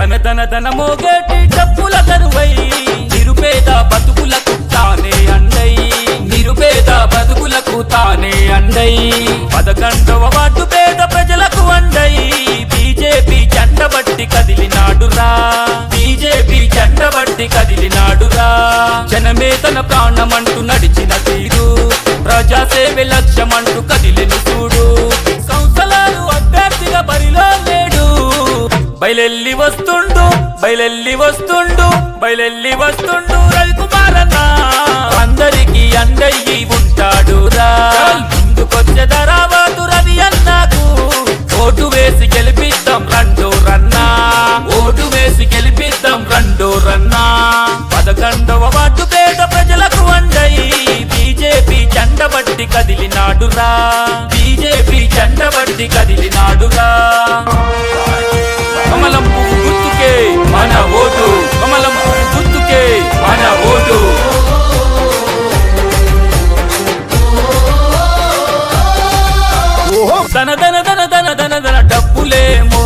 తన తన తన మోగేటి డప్పుల కరువై నిరుపేద బతుకులకు తానే అండై నిరుపేద బతుకులకు తానే అండై 11వ వార్డు పేద ప్రజలకు అండై బీజేపీ జెండబట్టి కదిలినాడురా బీజేపీ జెండబట్టి కదిలినాడురా జనమే తన ప్రాణమంటూ నడిచిన తీరు ప్రజాసేవే లక్ష్యమంటూ కదిలిన చూడు సంవత్సరాలు అభ్యర్థిగా బరిలో లేడు బయలెల్లి వస్తుండు బయలెల్లి వస్తుండు బయలెల్లి వస్తుండు రవికుమారన్న అందరికీ అండయ్యి ఉంటాడురా ముందుకొచ్చే ధరావతు రవి అన్నకు ఓటు వేసి గెలిపిద్దాం రండో రన్నా ఓటు వేసి గెలిపిద్దాం రండో రన్నా 11వ వార్డు పేద ప్రజలకు అండయి బీజేపీ జెండబట్టి కదిలినాడురా బీజేపీ జెండబట్టి కదిలినాడురా కమలం పువ్వు గుర్తుకే మన ఓటు కమలం పువ్వు గుర్తుకే మన ఓటు దన దన దన దన దన దన డబ్బులేమో